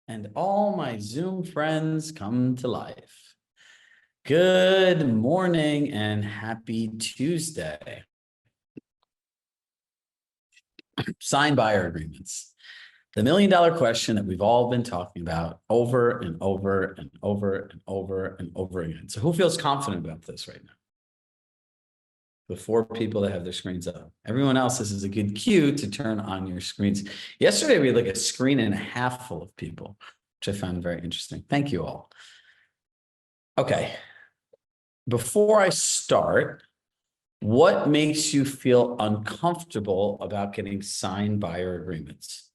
And all my Zoom friends come to life. Good morning and happy Tuesday. Signed buyer agreements. The $1 million question that we've all been talking about over and over and over and over and over again. So who feels confident about this right now? The 4 people that have their screens up. Everyone else, this is a good cue to turn on your screens. Yesterday, we had like a screen and a half full of people, which I found very interesting. Thank you all. Okay. Before I start, what makes you feel uncomfortable about getting signed buyer agreements?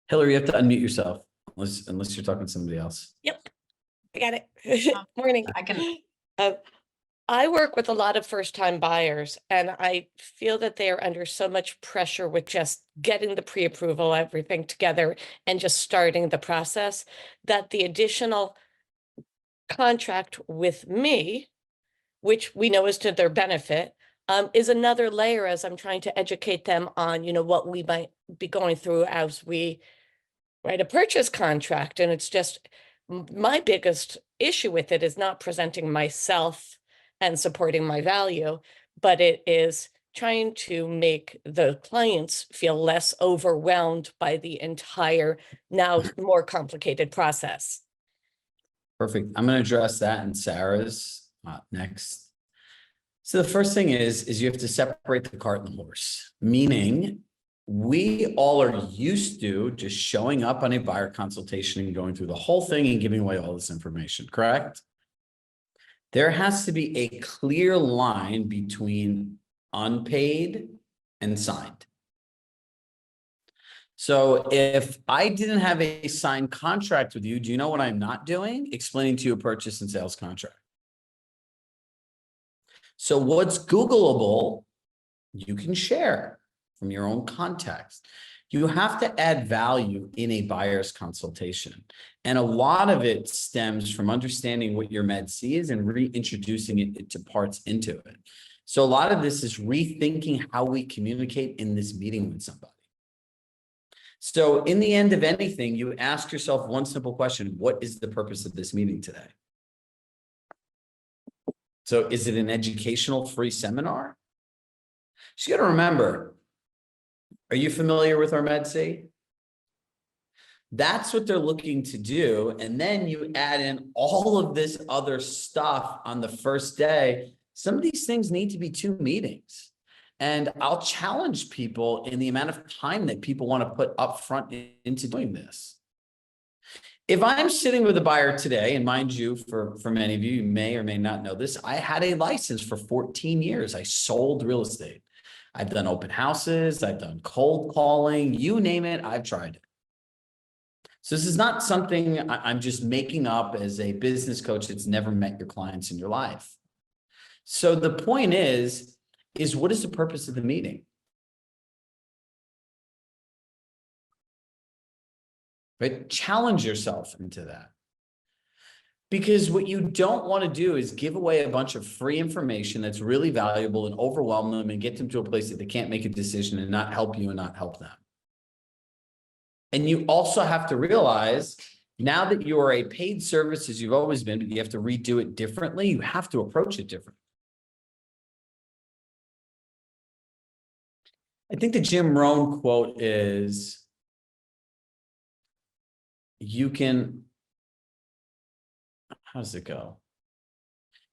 Hillary, you have to unmute yourself unless you're talking to somebody else. Yep, I got it. Morning. I can. I work with a lot of first-time buyers, and I feel that they are under so much pressure with just getting the pre-approval, everything together, and just starting the process, that the additional contract with me, which we know is to their benefit, is another layer as I'm trying to educate them on, what we might be going through as we write a purchase contract. And it's just my biggest issue with it is not presenting myself and supporting my value, but it is trying to make the clients feel less overwhelmed by the entire now more complicated process. Perfect. I'm going to address that in Sarah's next. So the first thing is you have to separate the cart and the horse, meaning we all are used to just showing up on a buyer consultation and going through the whole thing and giving away all this information, correct? There has to be a clear line between unpaid and signed. So if I didn't have a signed contract with you, do you know what I'm not doing? Explaining to you a purchase and sales contract. So what's Googleable, you can share from your own context. You have to add value in a buyer's consultation. And a lot of it stems from understanding what your med C is and reintroducing it to parts into it. So a lot of this is rethinking how we communicate in this meeting with somebody. So in the end of anything, you ask yourself one simple question: what is the purpose of this meeting today? So is it an educational free seminar? So you got to remember, are you familiar with our Med C? That's what they're looking to do. And then you add in all of this other stuff on the first day. Some of these things need to be 2 meetings. And I'll challenge people in the amount of time that people want to put up front into doing this. If I'm sitting with a buyer today, and mind you, for many of you, you may or may not know this, I had a license for 14 years. I sold real estate. I've done open houses. I've done cold calling, you name it, I've tried it. So this is not something I'm just making up as a business coach that's never met your clients in your life. So the point is what is the purpose of the meeting? Right? Challenge yourself into that. Because what you don't want to do is give away a bunch of free information that's really valuable and overwhelm them and get them to a place that they can't make a decision and not help you and not help them. And you also have to realize, now that you are a paid service as you've always been, but you have to redo it differently, you have to approach it differently. I think the Jim Rohn quote is, you can, how does it go?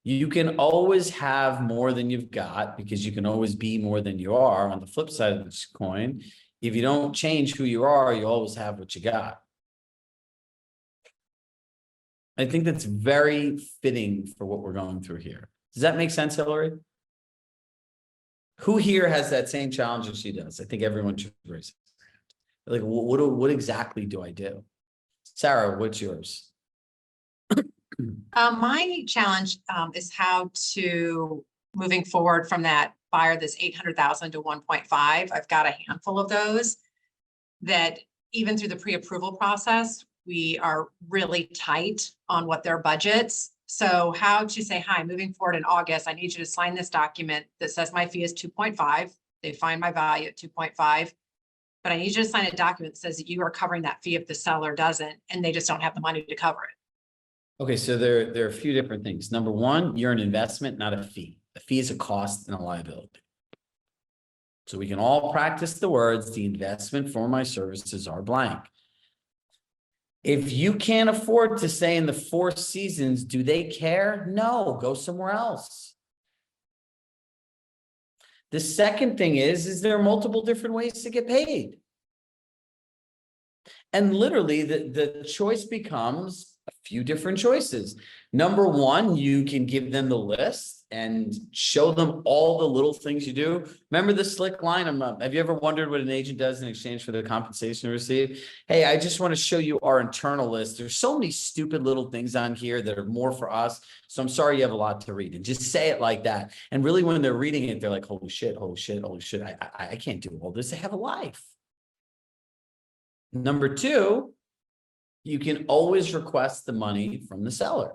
You can always have more than you've got because you can always be more than you are. On the flip side of this coin, if you don't change who you are, you always have what you got. I think that's very fitting for what we're going through here. Does that make sense, Hillary? Who here has that same challenge as she does? I think everyone should raise it. Like, what exactly do I do? Sarah, what's yours? My challenge is how to, moving forward from that buyer, this 800,000 to 1.5. I've got a handful of those that even through the pre-approval process, we are really tight on what their budgets. So how to say, hi, moving forward in August, I need you to sign this document that says my fee is 2.5. They find my value at 2.5. But I need you to sign a document that says that you are covering that fee if the seller doesn't, and they just don't have the money to cover it. Okay, so there are a few different things. Number one, you're an investment, not a fee. A fee is a cost and a liability. So we can all practice the words, the investment for my services are blank. If you can't afford to stay in the Four Seasons, do they care? No, go somewhere else. The second thing is there are multiple different ways to get paid. And literally the choice becomes a few different choices. Number one, you can give them the list and show them all the little things you do. Remember the slick line? Have you ever wondered what an agent does in exchange for the compensation they receive? Hey, I just want to show you our internal list. There's so many stupid little things on here that are more for us. So I'm sorry you have a lot to read. And just say it like that. And really when they're reading it, they're like, holy shit, holy shit, holy shit. I can't do all this. I have a life. Number two, you can always request the money from the seller.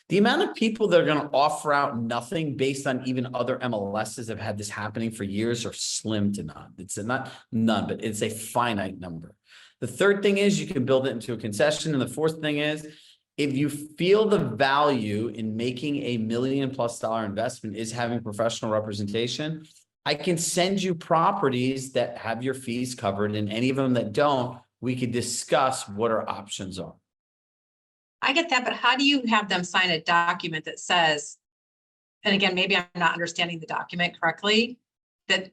The amount of people that are going to offer out nothing based on even other MLSs have had this happening for years are slim to none. It's not none, but it's a finite number. The third thing is you can build it into a concession. And the fourth thing is if you feel the value in making a $1 million+ investment is having professional representation, I can send you properties that have your fees covered, and any of them that don't, we could discuss what our options are. I get that, but how do you have them sign a document that says, and again, maybe I'm not understanding the document correctly, that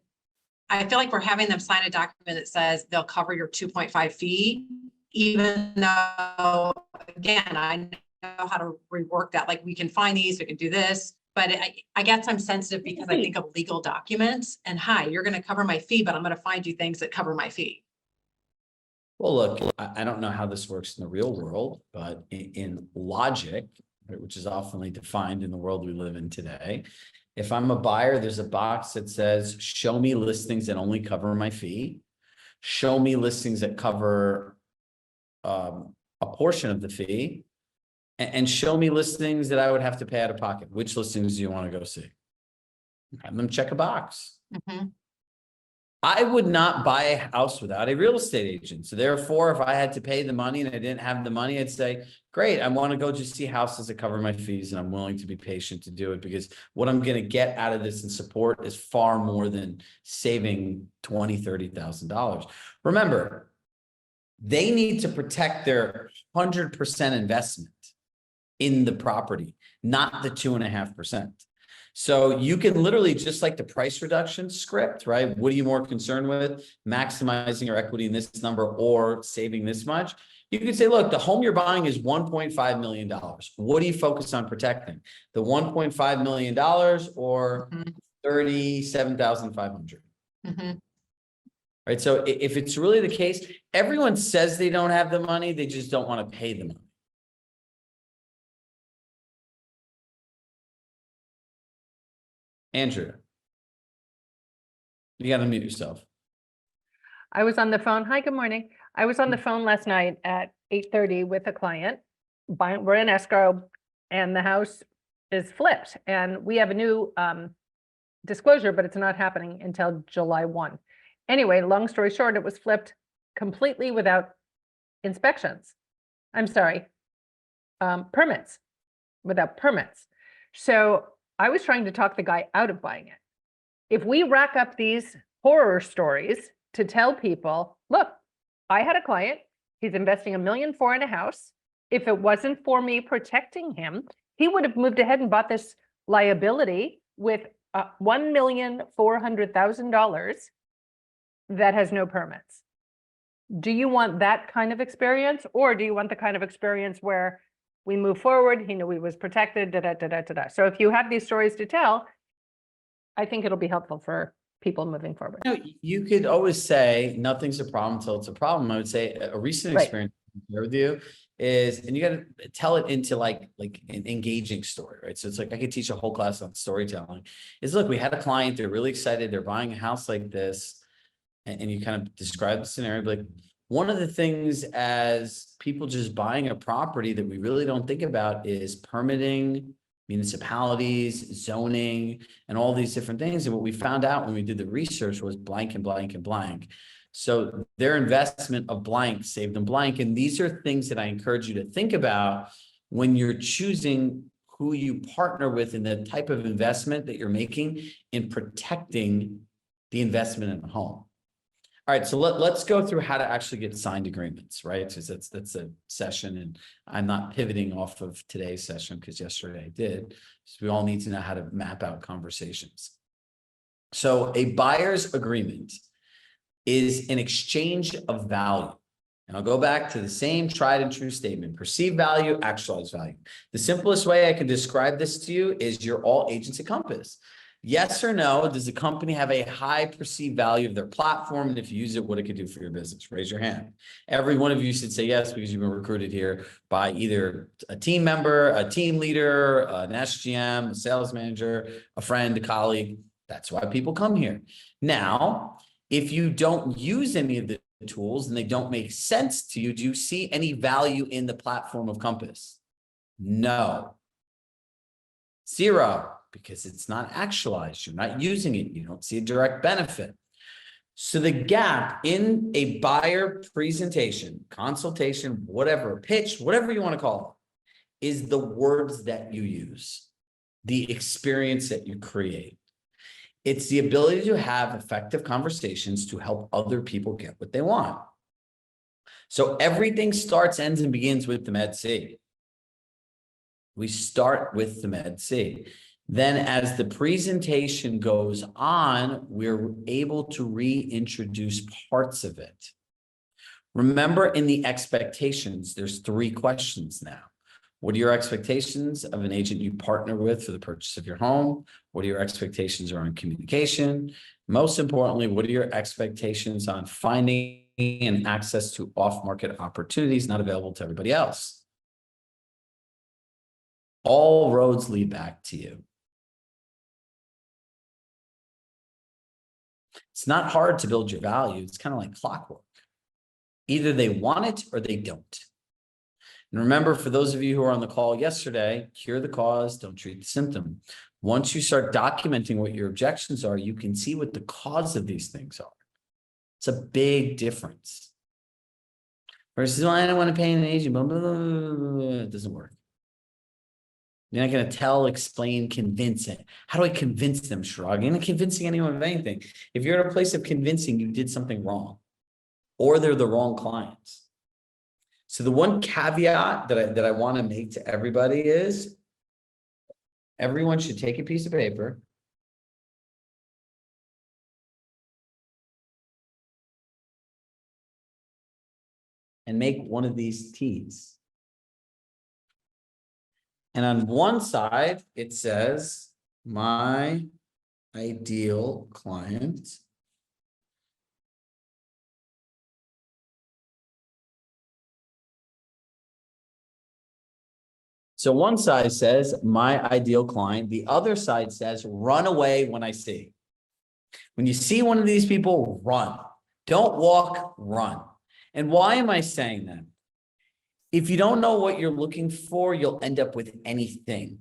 I feel like we're having them sign a document that says they'll cover your 2.5 fee, even though, again, I know how to rework that. Like we can find these, we can do this. But I guess I'm sensitive because I think of legal documents and hi, you're going to cover my fee, but I'm going to find you things that cover my fee. Well, look, I don't know how this works in the real world, but in logic, which is often defined in the world we live in today, if I'm a buyer, there's a box that says, show me listings that only cover my fee. Show me listings that cover a portion of the fee. And show me listings that I would have to pay out of pocket. Which listings do you want to go see? Have them check a box. Mm-hmm. I would not buy a house without a real estate agent. So therefore, if I had to pay the money and I didn't have the money, I'd say, great, I want to go just see houses that cover my fees and I'm willing to be patient to do it because what I'm going to get out of this in support is far more than saving $20,000, $30,000. Remember, they need to protect their 100% investment in the property, not the 2.5%. So you can literally, just like the price reduction script, right? What are you more concerned with? Maximizing your equity in this number or saving this much? You could say, look, the home you're buying is $1.5 million. What do you focus on protecting? The $1.5 million or $37,500? Mm-hmm. Right. So if it's really the case, everyone says they don't have the money, they just don't want to pay the money. Andrea, you got to mute yourself. I was on the phone. Hi, good morning. I was on the phone last night at 8:30 with a client. We're in escrow and the house is flipped and we have a new disclosure, but it's not happening until July 1. Anyway, long story short, it was flipped completely without inspections. I'm sorry, permits, without permits. So I was trying to talk the guy out of buying it. If we rack up these horror stories to tell people, look, I had a client, he's investing $1.4 million in a house. If it wasn't for me protecting him, he would have moved ahead and bought this liability with $1,400,000 that has no permits. Do you want that kind of experience, or do you want the kind of experience where we move forward, he knew he was protected, da-da-da-da-da-da. So if you have these stories to tell, I think it'll be helpful for people moving forward. You could always say nothing's a problem until it's a problem. I would say a recent experience with you is, and you got to tell it into like an engaging story, right? So it's like, I could teach a whole class on storytelling. Is look, we had a client, they're really excited, they're buying a house like this, and you kind of describe the scenario, like, one of the things as people just buying a property that we really don't think about is permitting, municipalities, zoning, and all these different things. And what we found out when we did the research was blank and blank and blank. So their investment of blank saved them blank. And these are things that I encourage you to think about when you're choosing who you partner with and the type of investment that you're making in protecting the investment in a home. All right, so let's go through how to actually get signed agreements, right? Because that's a session, and I'm not pivoting off of today's session because yesterday I did. So we all need to know how to map out conversations. So a buyer's agreement is an exchange of value. And I'll go back to the same tried and true statement: perceived value, actualized value. The simplest way I can describe this to you is you're all agents at Compass. Yes or no, does the company have a high perceived value of their platform? And if you use it, what it could do for your business? Raise your hand. Every one of you should say yes, because you've been recruited here by either a team member, a team leader, an SGM, a sales manager, a friend, a colleague. That's why people come here. Now, if you don't use any of the tools and they don't make sense to you, do you see any value in the platform of Compass? No. Zero. Because it's not actualized. You're not using it. You don't see a direct benefit. So the gap in a buyer presentation, consultation, whatever, pitch, whatever you want to call it, is the words that you use, the experience that you create. It's the ability to have effective conversations to help other people get what they want. So everything starts, ends, and begins with the Med C. We start with the Med C. Then as the presentation goes on, we're able to reintroduce parts of it. Remember, in the expectations, there's 3 questions now. What are your expectations of an agent you partner with for the purchase of your home? What are your expectations around communication? Most importantly, what are your expectations on finding and access to off-market opportunities not available to everybody else? All roads lead back to you. It's not hard to build your value. It's kind of like clockwork. Either they want it or they don't. And remember, for those of you who were on the call yesterday, cure the cause, don't treat the symptom. Once you start documenting what your objections are, you can see what the cause of these things are. It's a big difference. Versus, well, I don't want to pay an agent, blah, blah, blah, blah, blah. It doesn't work. You're not going to tell, explain, convince it. How do I convince them, Chirag? You're not convincing anyone of anything. If you're at a place of convincing, you did something wrong, or they're the wrong clients. So the one caveat that I want to make to everybody is everyone should take a piece of paper and make one of these T's. And on one side, it says, my ideal client. So one side says, my ideal client. The other side says, run away when I see. When you see one of these people, run. Don't walk, run. And why am I saying that? If you don't know what you're looking for, you'll end up with anything.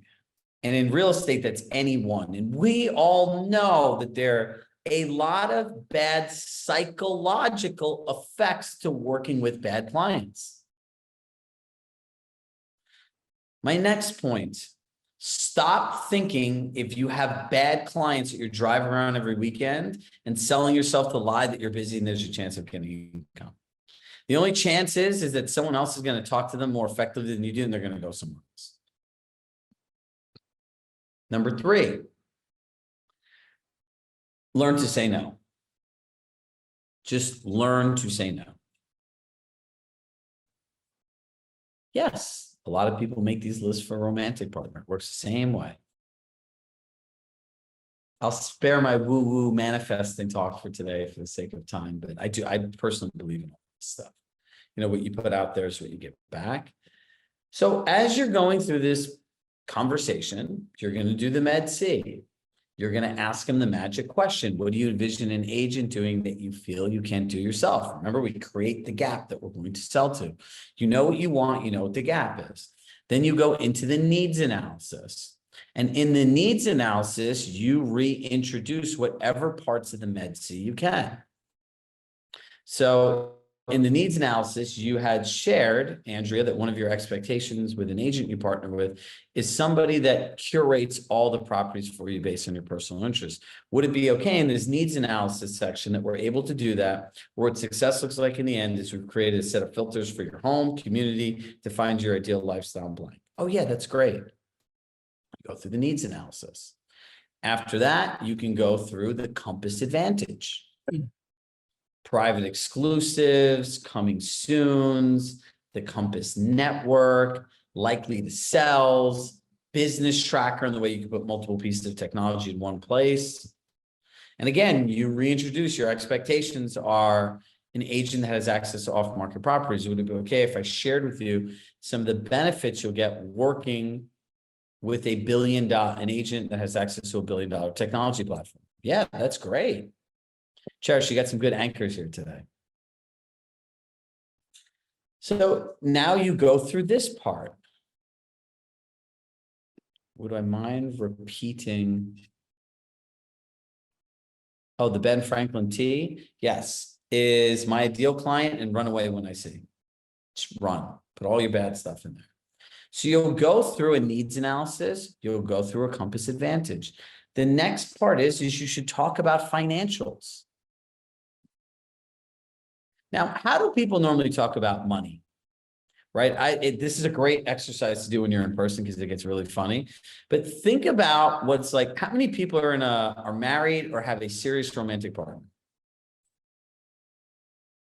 And in real estate, that's anyone. And we all know that there are a lot of bad psychological effects to working with bad clients. My next point, stop thinking if you have bad clients that you're driving around every weekend and selling yourself the lie that you're busy and there's a chance of getting income. The only chance is that someone else is going to talk to them more effectively than you do, and they're going to go somewhere else. Number 3, learn to say no. Just learn to say no. Yes, a lot of people make these lists for a romantic partner. It works the same way. I'll spare my woo-woo manifesting talk for today for the sake of time, but I personally believe in all this stuff. You know, what you put out there is what you get back. So as you're going through this conversation, you're going to do the Med C. You're going to ask them the magic question. What do you envision an agent doing that you feel you can't do yourself? Remember, we create the gap that we're going to sell to. You know what you want, you know what the gap is. Then you go into the needs analysis. And in the needs analysis, you reintroduce whatever parts of the Med-C you can. So in the needs analysis, you had shared, Andrea, that one of your expectations with an agent you partner with is somebody that curates all the properties for you based on your personal interests. Would it be okay in this needs analysis section that we're able to do that? What success looks like in the end is we've created a set of filters for your home, community, to find your ideal lifestyle blank. Oh yeah, that's great. Go through the needs analysis. After that, you can go through the Compass Advantage. Private exclusives, coming soons, the Compass Network, likely to sells, business tracker, and the way you can put multiple pieces of technology in one place. And again, you reintroduce your expectations are an agent that has access to off-market properties. Would it be okay if I shared with you some of the benefits you'll get working with an agent that has access to $1 billion technology platform? Yeah, that's great. Cherish, you got some good anchors here today. So now you go through this part. Would I mind repeating? Oh, the Ben Franklin T. Yes, is my ideal client and run away when I see. Just run, put all your bad stuff in there. So you'll go through a needs analysis. You'll go through a Compass Advantage. The next part is you should talk about financials. Now, how do people normally talk about money? Right? This is a great exercise to do when you're in person because it gets really funny. But think about what's like, how many people are married or have a serious romantic partner?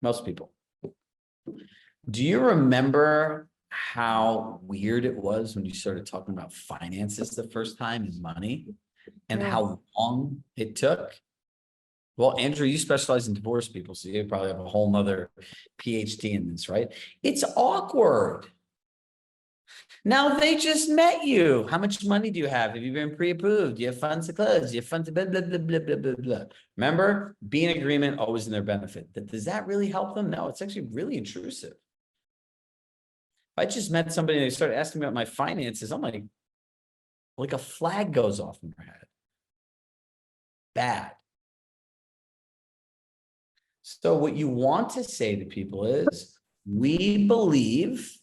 Most people. Do you remember how weird it was when you started talking about finances the first time and money and how long it took? Well, Andrew, you specialize in divorce people, so you probably have a whole nother PhD in this, right? It's awkward. Now they just met you. How much money do you have? Have you been pre-approved? Do you have funds to close? Do you have funds to blah, blah, blah, blah, blah, blah, blah. Remember, be in agreement, always in their benefit. Does that really help them? No, it's actually really intrusive. If I just met somebody and they started asking me about my finances, I'm like a flag goes off in their head. Bad. So what you want to say to people is, we believe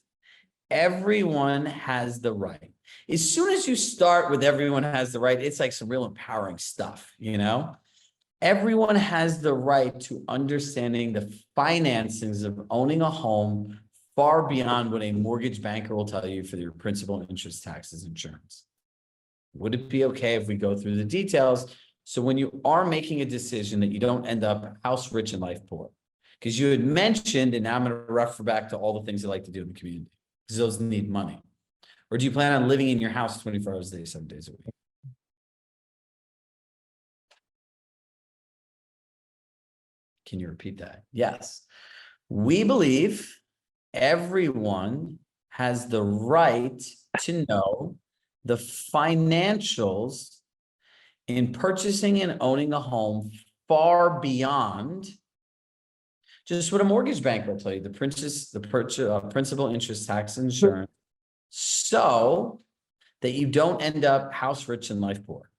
everyone has the right. As soon as you start with everyone has the right, it's like some real empowering stuff, you know? Everyone has the right to understanding the finances of owning a home far beyond what a mortgage banker will tell you for your principal, interest, taxes, insurance. Would it be okay if we go through the details? So when you are making a decision that you don't end up house rich and life poor, because you had mentioned, and now I'm going to refer back to all the things you like to do in the community, because those need money. Or do you plan on living in your house 24 hours a day, 7 days a week? Can you repeat that? Yes. We believe everyone has the right to know the financials in purchasing and owning a home far beyond just what a mortgage banker will tell you, the principal, interest, tax, and insurance, so that you don't end up house rich and life poor.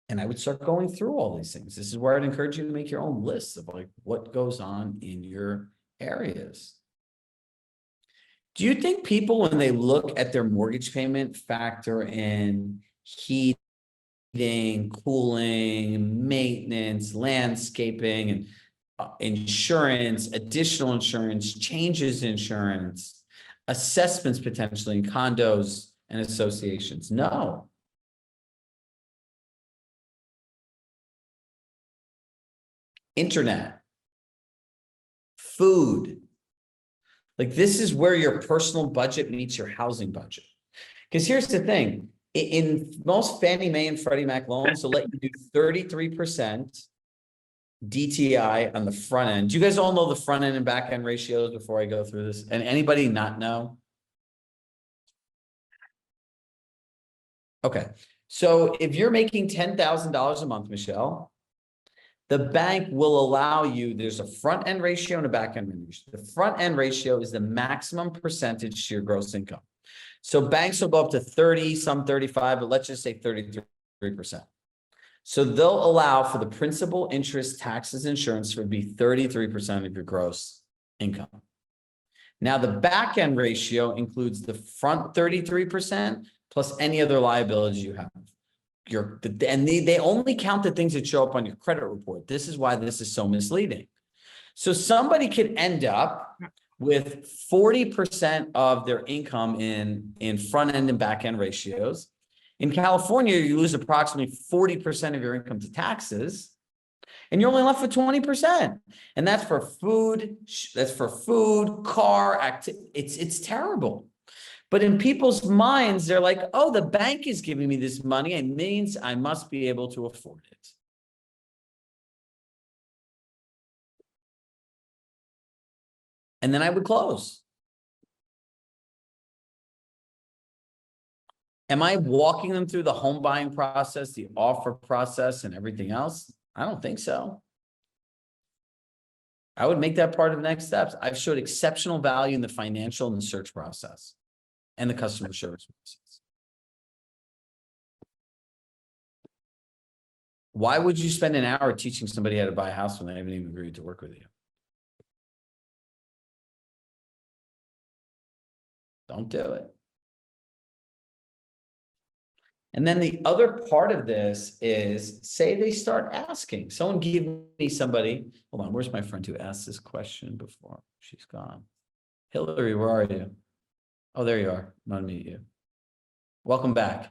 And I would start going through all these things. This is where I'd encourage you to make your own lists of like what goes on in your areas. Do you think people, when they look at their mortgage payment, factor in heating, cooling, maintenance, landscaping, and insurance, additional insurance, changes in insurance, assessments potentially in condos and associations? No. Internet, food. Like this is where your personal budget meets your housing budget. Because here's the thing, in most Fannie Mae and Freddie Mac loans, they'll let you do 33% DTI on the front end. Do you guys all know the front end and back end ratios before I go through this? And anybody not know? Okay. So if you're making $10,000 a month, Michelle, the bank will allow you, there's a front end ratio and a back end ratio. The front end ratio is the maximum percentage to your gross income. So banks will go up to 30, some 35, but let's just say 33%. So they'll allow for the principal, interest, taxes, insurance to be 33% of your gross income. Now the back end ratio includes the front 33% plus any other liabilities you have. They only count the things that show up on your credit report. This is why this is so misleading. So somebody could end up with 40% of their income in front end and back end ratios. In California, you lose approximately 40% of your income to taxes, and you're only left with 20%. And that's for food, car, it's terrible. But in people's minds, they're like, oh, the bank is giving me this money. It means I must be able to afford it. And then I would close. Am I walking them through the home buying process, the offer process, and everything else? I don't think so. I would make that part of the next steps. I've showed exceptional value in the financial and the search process and the customer service process. Why would you spend an hour teaching somebody how to buy a house when they haven't even agreed to work with you? Don't do it. And then the other part of this is, say they start asking. Someone give me somebody. Hold on, where's my friend who asked this question before? She's gone. Hillary, where are you? Oh, there you are. I'm gonna mute you. Welcome back.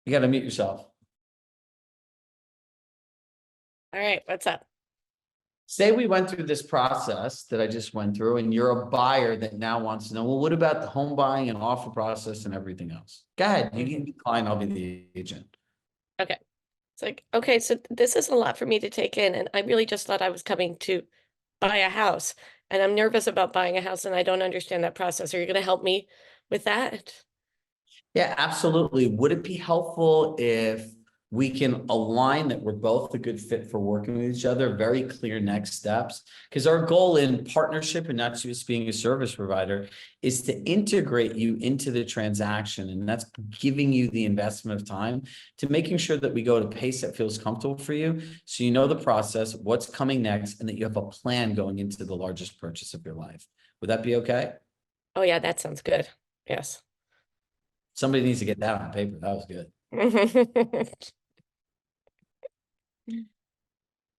You got to mute yourself. All right, what's up? Say we went through this process that I just went through, and you're a buyer that now wants to know, well, what about the home buying and offer process and everything else? Go ahead. You can be the client, I'll be the agent. Okay. It's like, okay, so this is a lot for me to take in, and I really just thought I was coming to buy a house, and I'm nervous about buying a house, and I don't understand that process. Are you going to help me with that? Yeah, absolutely. Would it be helpful if we can align that we're both a good fit for working with each other? Very clear next steps. Because our goal in partnership, and not just being a service provider, is to integrate you into the transaction. And that's giving you the investment of time to making sure that we go at a pace that feels comfortable for you. So you know the process, what's coming next, and that you have a plan going into the largest purchase of your life. Would that be okay? Oh yeah, that sounds good. Yes. Somebody needs to get that on paper. That was good.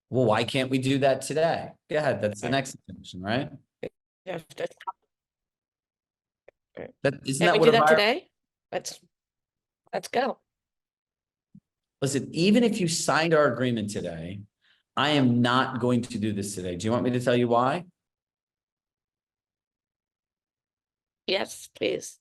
Well, why can't we do that today? Go ahead. That's the next question, right? Yeah, Isn't can that we what do a that buyer? today? Let's go. Listen, even if you signed our agreement today, I am not going to do this today. Do you want me to tell you why? Yes, please.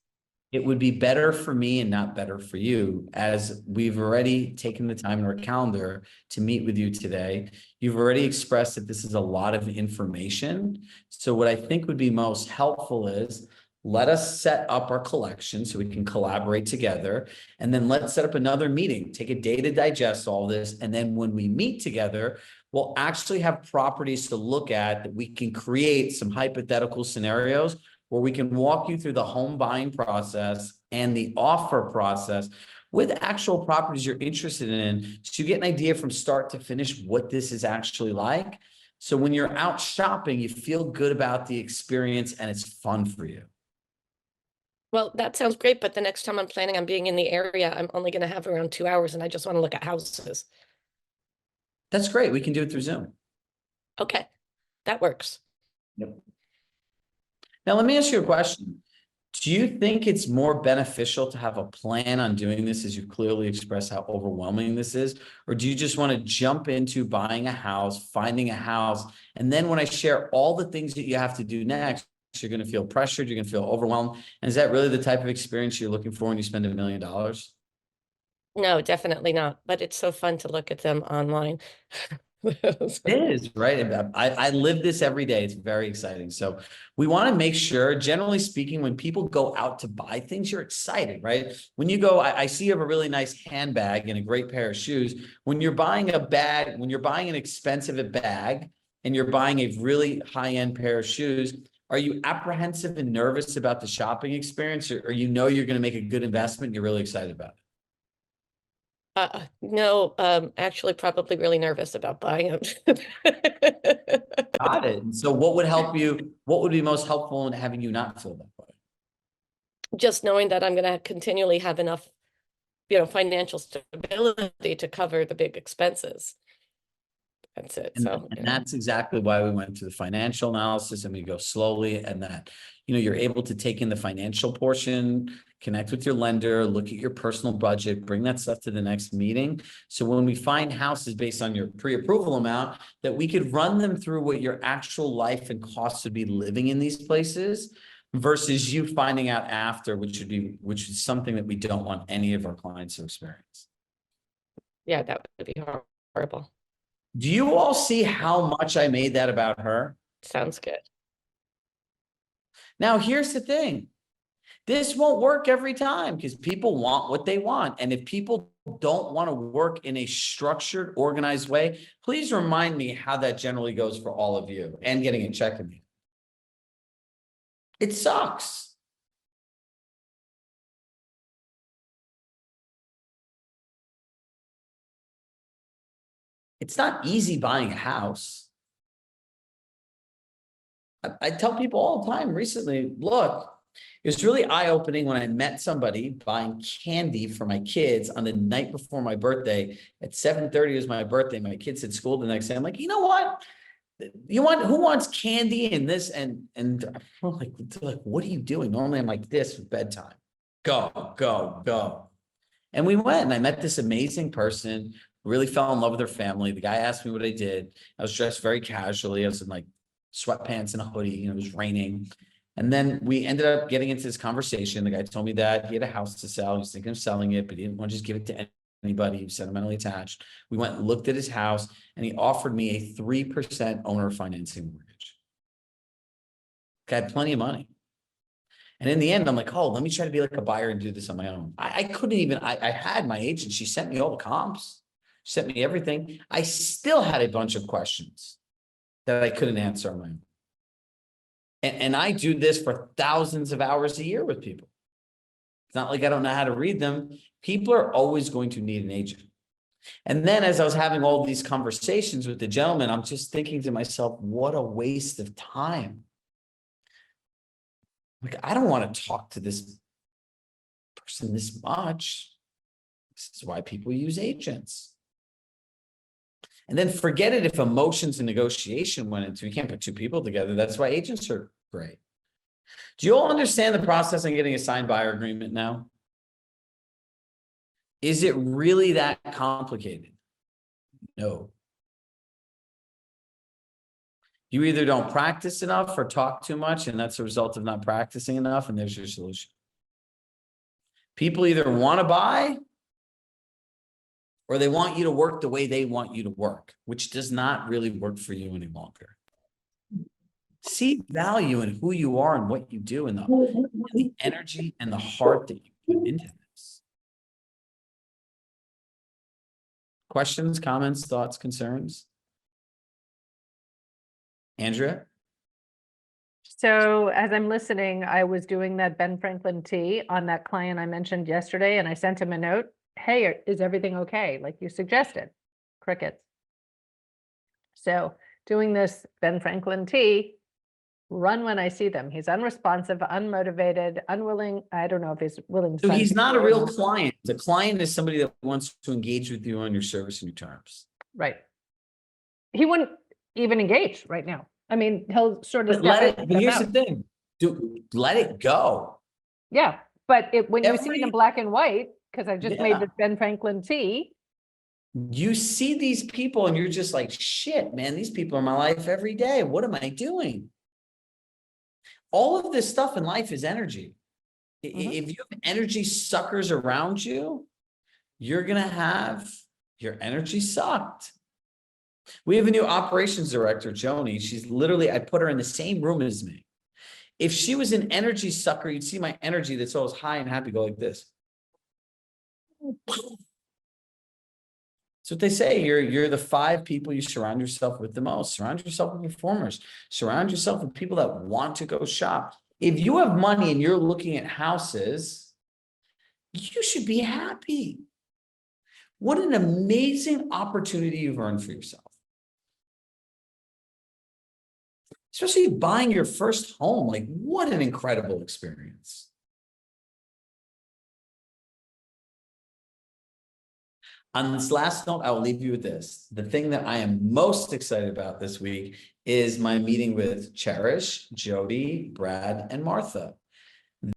It would be better for me and not better for you, as we've already taken the time in our calendar to meet with you today. You've already expressed that this is a lot of information. So what I think would be most helpful is, let us set up our collection so we can collaborate together. And then let's set up another meeting, take a day to digest all this. And then when we meet together, we'll actually have properties to look at that we can create some hypothetical scenarios where we can walk you through the home buying process and the offer process with actual properties you're interested in. So you get an idea from start to finish what this is actually like. So when you're out shopping, you feel good about the experience and it's fun for you. Well, that sounds great, but the next time I'm planning on being in the area, I'm only going to have around 2 hours, and I just want to look at houses. That's great. We can do it through Zoom. Okay, that works. Yep. Now, let me ask you a question. Do you think it's more beneficial to have a plan on doing this, as you clearly express how overwhelming this is? Or do you just want to jump into buying a house, finding a house, and then when I share all the things that you have to do next, you're going to feel pressured, you're going to feel overwhelmed? And is that really the type of experience you're looking for when you spend $1 million? No, definitely not. But it's so fun to look at them online. It is, right? I live this every day. It's very exciting. So we want to make sure, generally speaking, when people go out to buy things, you're excited, right? When you go, I see you have a really nice handbag and a great pair of shoes. When you're buying a bag, when you're buying an expensive bag and you're buying a really high-end pair of shoes, are you apprehensive and nervous about the shopping experience, or you know you're going to make a good investment and you're really excited about it? No, actually probably really nervous about buying them. Got it. And so what would help you? What would be most helpful in having you not feel that way? Just knowing that I'm gonna continually have enough, financial stability to cover the big expenses. That's it. And, So, and that's exactly why we went through the financial analysis, and we go slowly, and that, you're able to take in the financial portion, connect with your lender, look at your personal budget, bring that stuff to the next meeting. So when we find houses based on your pre-approval amount, that we could run them through what your actual life and costs would be living in these places versus you finding out after, which is something that we don't want any of our clients to experience. yeah, that would be horrible. Do you all see how much I made that about her? Sounds good. Now, here's the thing. This won't work every time because people want what they want. And if people don't want to work in a structured, organized way, please remind me how that generally goes for all of you and getting a check in me. It sucks. It's not easy buying a house. I tell people all the time recently, look, it was really eye-opening when I met somebody buying candy for my kids on the night before my birthday. At 7:30 was my birthday. My kids had school the next day. I'm like, you know what? Who wants candy and this? And I'm like, what are you doing? Normally I'm like this with bedtime. Go, go, go. And we went, and I met this amazing person, really fell in love with their family. The guy asked me what I did. I was dressed very casually. I was in like sweatpants and a hoodie, it was raining. And then we ended up getting into this conversation. The guy told me that he had a house to sell. He was thinking of selling it, but he didn't want to just give it to anybody. He was sentimentally attached. We went and looked at his house, and he offered me a 3% owner financing mortgage. I had plenty of money. And in the end, I'm like, oh, let me try to be like a buyer and do this on my own. I couldn't even, I had my agent. She sent me all the comps. She sent me everything. I still had a bunch of questions that I couldn't answer on my own. And I do this for thousands of hours a year with people. It's not like I don't know how to read them. People are always going to need an agent. And then as I was having all these conversations with the gentleman, I'm just thinking to myself, what a waste of time. Like, I don't want to talk to this person this much. This is why people use agents. And then forget it if emotions and negotiation went into, you can't put two people together. That's why agents are great. Do you all understand the process on getting a signed buyer agreement now? Is it really that complicated? No. You either don't practice enough or talk too much, and that's a result of not practicing enough, and there's your solution. People either want to buy or they want you to work the way they want you to work, which does not really work for you any longer. See value in who you are and what you do, and the energy and the heart that you put into this. Questions, comments, thoughts, concerns? Andrea? So as I'm listening, I was doing that Ben Franklin tea on that client I mentioned yesterday, and I sent him a note. Hey, is everything okay? Like you suggested, crickets. So doing this Ben Franklin tea, run when I see them. He's unresponsive, unmotivated, unwilling. I don't know if he's willing to. So he's not a real client. The client is somebody that wants to engage with you on your service and your terms. Right. He wouldn't even engage right now. I mean, he'll sort of. But here's the thing. Let it go. Yeah, but when you see it in black and white, because I just made this Ben Franklin tea. You see these people and you're just like, shit, man, these people are in my life every day. What am I doing? All of this stuff in life is energy. If you have energy suckers around you, you're going to have your energy sucked. We have a new operations director, Joni. She's literally, I put her in the same room as me. If she was an energy sucker, you'd see my energy that's always high and happy go like this. That's what they say. You're the 5 people you surround yourself with the most. Surround yourself with performers. Surround yourself with people that want to go shop. If you have money and you're looking at houses, you should be happy. What an amazing opportunity you've earned for yourself. Especially buying your first home. Like, what an incredible experience. On this last note, I will leave you with this. The thing that I am most excited about this week is my meeting with Cherish, Jody, Brad, and Martha.